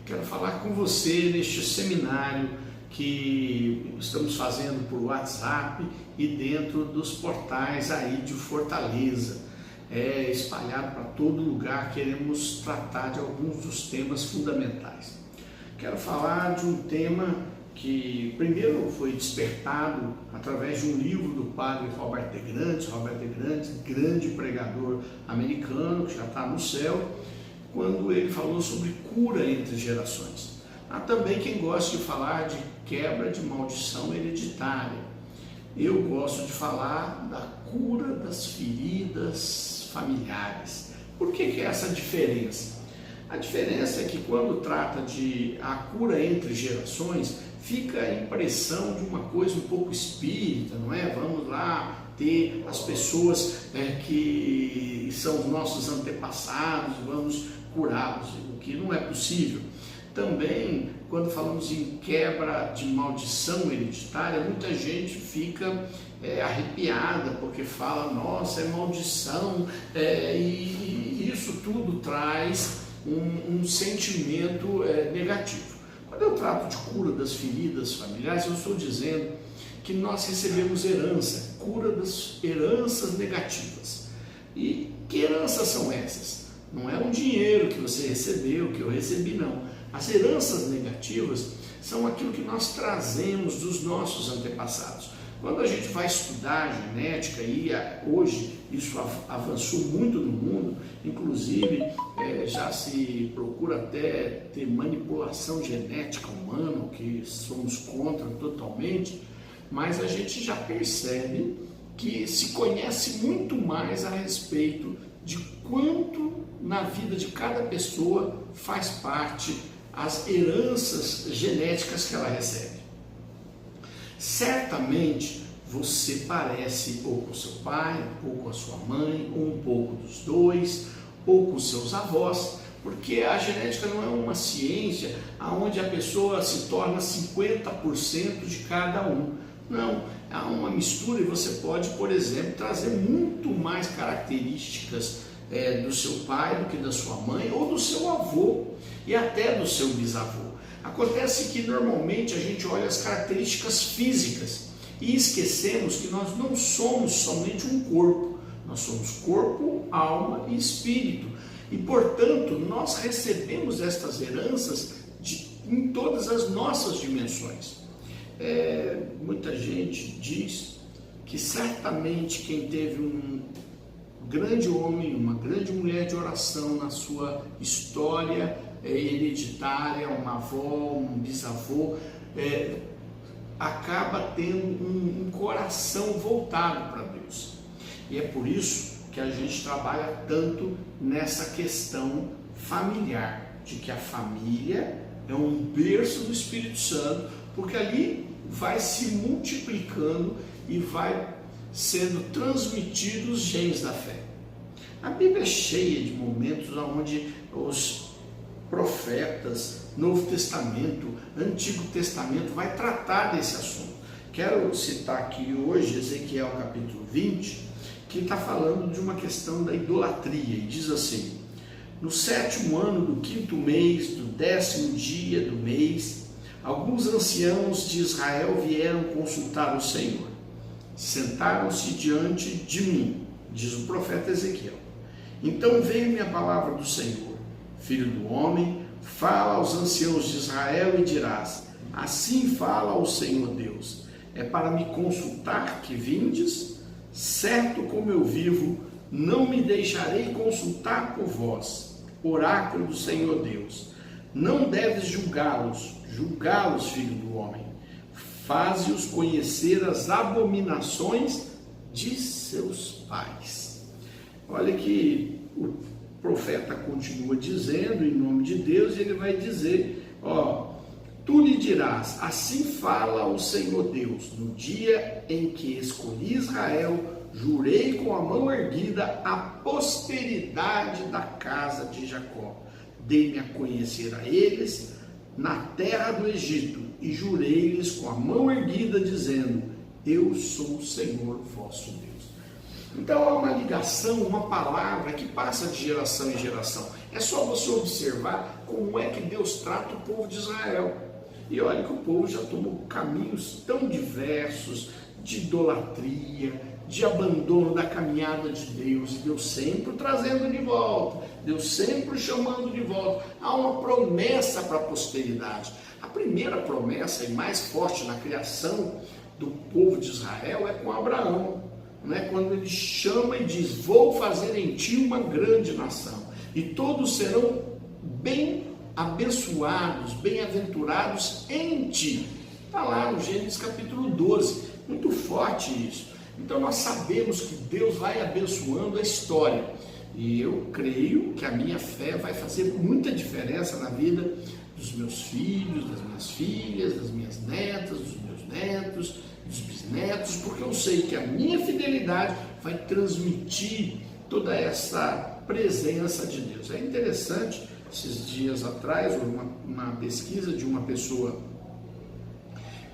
Quero falar com você neste seminário que estamos fazendo por WhatsApp e dentro dos portais aí de Fortaleza. Espalhado para todo lugar, queremos tratar de alguns dos temas fundamentais. Quero falar de um tema que primeiro foi despertado através de um livro do padre Robert de Grandes, grande pregador americano que já está no céu, quando ele falou sobre cura entre gerações. Há também quem gosta de falar de quebra de maldição hereditária. Eu gosto de falar da cura das feridas familiares. Por que é essa diferença? A diferença é que quando trata de a cura entre gerações, fica a impressão de uma coisa um pouco espírita, não é? Vamos lá ter as pessoas que são os nossos antepassados, vamos curá-los, o que não é possível. Também, quando falamos em quebra de maldição hereditária, muita gente fica arrepiada, porque fala, nossa, é maldição, e isso tudo traz um sentimento negativo. Quando eu trato de cura das feridas familiares, eu estou dizendo que nós recebemos herança, cura das heranças negativas. E que heranças são essas? Não é um dinheiro que você recebeu, que eu recebi, não. As heranças negativas são aquilo que nós trazemos dos nossos antepassados. Quando a gente vai estudar genética, e hoje isso avançou muito no mundo, inclusive já se procura até ter manipulação genética humana, o que somos contra totalmente, mas a gente já percebe que se conhece muito mais a respeito de quanto na vida de cada pessoa faz parte as heranças genéticas que ela recebe. Certamente você parece ou com seu pai, ou com a sua mãe, ou um pouco dos dois, ou com seus avós, porque a genética não é uma ciência onde a pessoa se torna 50% de cada um. Não, há uma mistura e você pode, por exemplo, trazer muito mais características do seu pai do que da sua mãe, ou do seu avô e até do seu bisavô. Acontece que normalmente a gente olha as características físicas e esquecemos que nós não somos somente um corpo, nós somos corpo, alma e espírito. E, portanto, nós recebemos estas heranças em todas as nossas dimensões. Muita gente diz que certamente quem teve um grande homem, uma grande mulher de oração na sua história hereditária, uma avó, um bisavô, acaba tendo um coração voltado para Deus. E é por isso que a gente trabalha tanto nessa questão familiar, de que a família é um berço do Espírito Santo, porque ali vai se multiplicando e vai sendo transmitidos os genes da fé. A Bíblia é cheia de momentos onde os profetas, Novo Testamento, Antigo Testamento, vai tratar desse assunto. Quero citar aqui hoje Ezequiel capítulo 20, que está falando de uma questão da idolatria, e diz assim: no 7º ano do 5º mês, do 10º dia do mês, alguns anciãos de Israel vieram consultar o Senhor. Sentaram-se diante de mim, diz o profeta Ezequiel. Então veio-me a palavra do Senhor: filho do homem, fala aos anciãos de Israel e dirás: assim fala o Senhor Deus, é para me consultar que vindes? Certo como eu vivo, não me deixarei consultar por vós, oráculo do Senhor Deus. Não deves julgá-los, filho do homem. Faze-os conhecer as abominações de seus pais. Olha que o profeta continua dizendo em nome de Deus, e ele vai dizer, tu lhe dirás, assim fala o Senhor Deus, no dia em que escolhi Israel, jurei com a mão erguida a posteridade da casa de Jacó. Dei-me a conhecer a eles na terra do Egito, e jurei-lhes com a mão erguida, dizendo, eu sou o Senhor vosso Deus. Então há uma ligação, uma palavra que passa de geração em geração. É só você observar como é que Deus trata o povo de Israel. E olha que o povo já tomou caminhos tão diversos, de idolatria, de abandono da caminhada de Deus, e Deus sempre trazendo de volta, Deus sempre chamando de volta. Há uma promessa para a posteridade. A primeira promessa e mais forte na criação do povo de Israel é com Abraão, né? Quando ele chama e diz: vou fazer em ti uma grande nação, e todos serão bem abençoados, bem-aventurados em ti. Está lá no Gênesis capítulo 12, muito forte isso. Então nós sabemos que Deus vai abençoando a história, e eu creio que a minha fé vai fazer muita diferença na vida dos meus filhos, das minhas filhas, das minhas netas, dos meus netos, dos bisnetos, porque eu sei que a minha fidelidade vai transmitir toda essa presença de Deus. É interessante, esses dias atrás, uma pesquisa de uma pessoa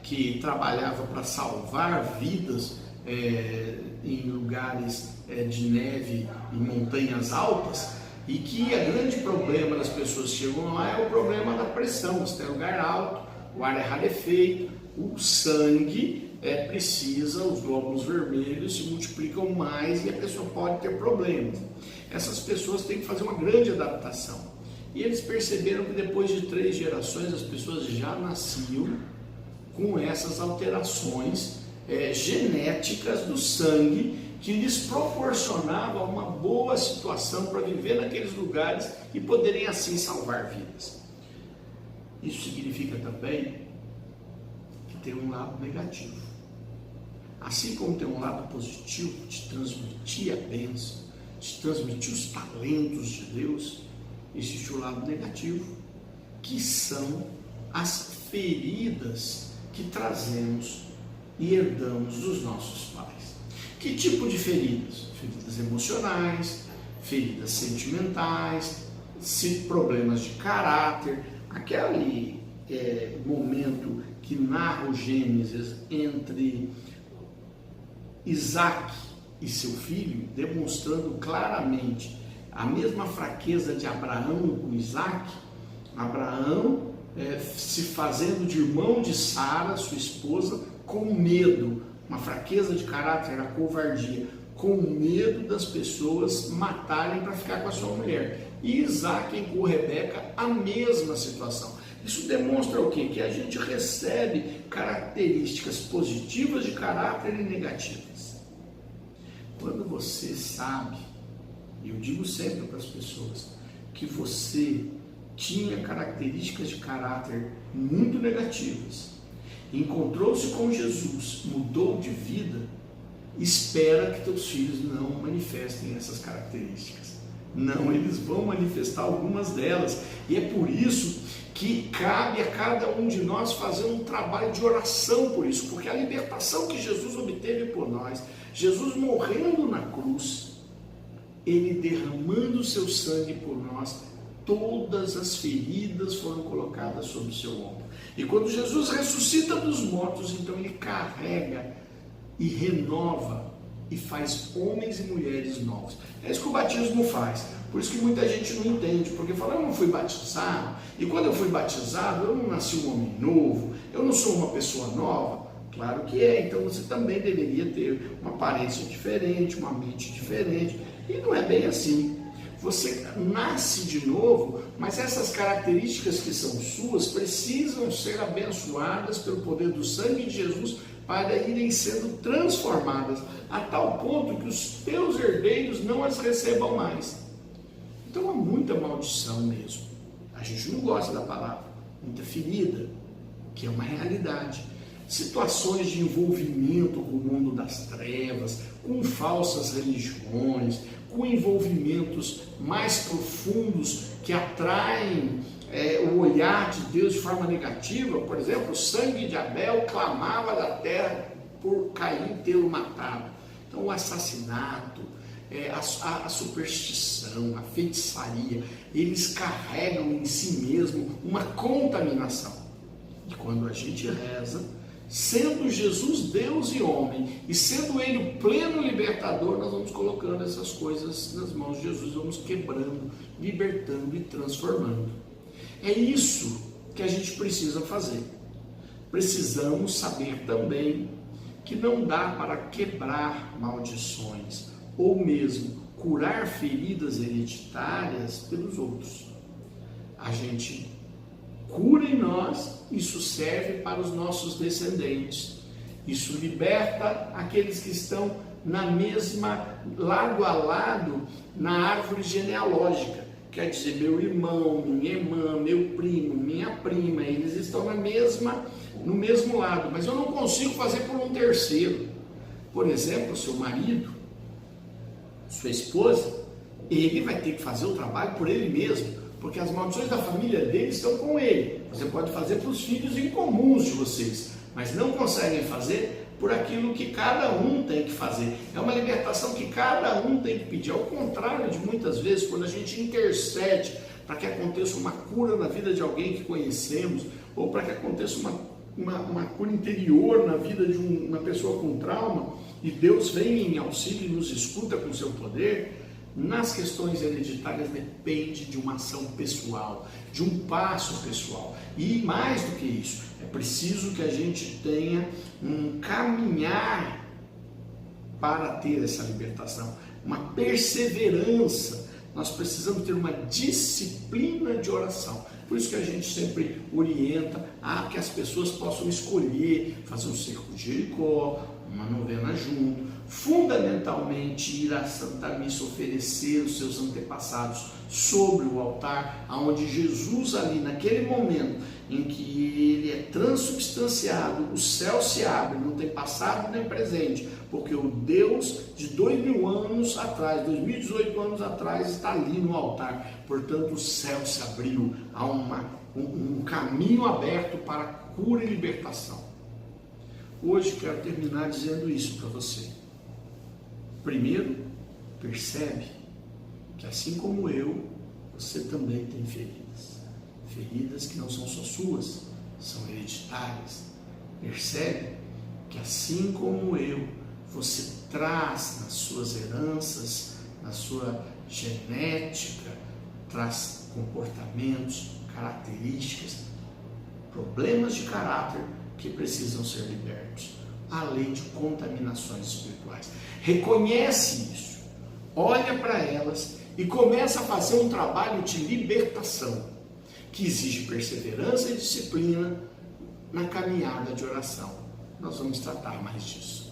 que trabalhava para salvar vidas em lugares de neve, em montanhas altas, e que o grande problema das pessoas que chegam lá é o problema da pressão. Você tem lugar alto, o ar é rarefeito, o sangue precisa, os glóbulos vermelhos se multiplicam mais e a pessoa pode ter problemas. Essas pessoas têm que fazer uma grande adaptação. E eles perceberam que depois de 3 gerações as pessoas já nasciam com essas alterações genéticas do sangue, que lhes proporcionava uma boa situação para viver naqueles lugares e poderem assim salvar vidas. Isso significa também que tem um lado negativo. Assim como tem um lado positivo de transmitir a bênção, de transmitir os talentos de Deus, existe o lado negativo, que são as feridas que trazemos e herdamos dos nossos pais. Que tipo de feridas? Feridas emocionais, feridas sentimentais, problemas de caráter. Aquele momento que narra o Gênesis entre Isaac e seu filho, demonstrando claramente a mesma fraqueza de Abraão com Isaac. Abraão se fazendo de irmão de Sara, sua esposa, com medo, uma fraqueza de caráter, a covardia, com medo das pessoas matarem para ficar com a sua mulher. E Isaac com Rebeca, a mesma situação. Isso demonstra o quê? Que a gente recebe características positivas de caráter e negativas. Quando você sabe, e eu digo sempre para as pessoas, que você tinha características de caráter muito negativas, encontrou-se com Jesus, mudou de vida, espera que teus filhos não manifestem essas características. Não, eles vão manifestar algumas delas, e é por isso que cabe a cada um de nós fazer um trabalho de oração por isso, porque a libertação que Jesus obteve por nós, Jesus morrendo na cruz, ele derramando o seu sangue por nós, todas as feridas foram colocadas sobre o seu ombro. E quando Jesus ressuscita dos mortos, então ele carrega e renova e faz homens e mulheres novos. É isso que o batismo faz. Por isso que muita gente não entende, porque fala: eu não fui batizado, e quando eu fui batizado eu não nasci um homem novo, eu não sou uma pessoa nova. Claro que é, então você também deveria ter uma aparência diferente, uma mente diferente, e não é bem assim. Você nasce de novo, mas essas características que são suas precisam ser abençoadas pelo poder do sangue de Jesus para irem sendo transformadas a tal ponto que os teus herdeiros não as recebam mais. Então há muita maldição mesmo. A gente não gosta da palavra, muita ferida, que é uma realidade. Situações de envolvimento com o mundo das trevas, com falsas religiões, com envolvimentos mais profundos que atraem o olhar de Deus de forma negativa. Por exemplo, o sangue de Abel clamava da terra por Caim tê-lo matado. Então o assassinato, a superstição, a feitiçaria, eles carregam em si mesmo uma contaminação. E quando a gente reza, Sendo Jesus Deus e homem, e sendo Ele o pleno libertador, nós vamos colocando essas coisas nas mãos de Jesus, vamos quebrando, libertando e transformando. É isso que a gente precisa fazer. Precisamos saber também que não dá para quebrar maldições, ou mesmo curar feridas hereditárias pelos outros. A gente cura em nós, isso serve para os nossos descendentes. Isso liberta aqueles que estão na mesma, lado a lado, na árvore genealógica. Quer dizer, meu irmão, minha irmã, meu primo, minha prima, eles estão no mesmo lado, mas eu não consigo fazer por um terceiro. Por exemplo, seu marido, sua esposa, ele vai ter que fazer o trabalho por ele mesmo, porque as maldições da família dele estão com ele. Você pode fazer para os filhos incomuns de vocês, mas não conseguem fazer por aquilo que cada um tem que fazer. É uma libertação que cada um tem que pedir. Ao contrário de muitas vezes, quando a gente intercede para que aconteça uma cura na vida de alguém que conhecemos, ou para que aconteça uma cura interior na vida de uma pessoa com trauma, e Deus vem em auxílio e nos escuta com seu poder, nas questões hereditárias depende de uma ação pessoal, de um passo pessoal. E mais do que isso, é preciso que a gente tenha um caminhar para ter essa libertação, uma perseverança. Nós precisamos ter uma disciplina de oração. Por isso que a gente sempre orienta a que as pessoas possam escolher fazer um cerco de Jericó, uma novena junto, fundamentalmente ir à Santa Missa, oferecer os seus antepassados sobre o altar, onde Jesus ali, naquele momento em que ele é transubstanciado, o céu se abre, não tem passado nem presente, porque o Deus de 2000 anos atrás, 2018 anos atrás, está ali no altar. Portanto, o céu se abriu, há um caminho aberto para cura e libertação. Hoje quero terminar dizendo isso para você. Primeiro, percebe que assim como eu, você também tem feridas. Feridas que não são só suas, são hereditárias. Percebe que assim como eu, você traz nas suas heranças, na sua genética, traz comportamentos, características, problemas de caráter que precisam ser libertos, além de contaminações espirituais. Reconhece isso, olha para elas e começa a fazer um trabalho de libertação, que exige perseverança e disciplina na caminhada de oração. Nós vamos tratar mais disso.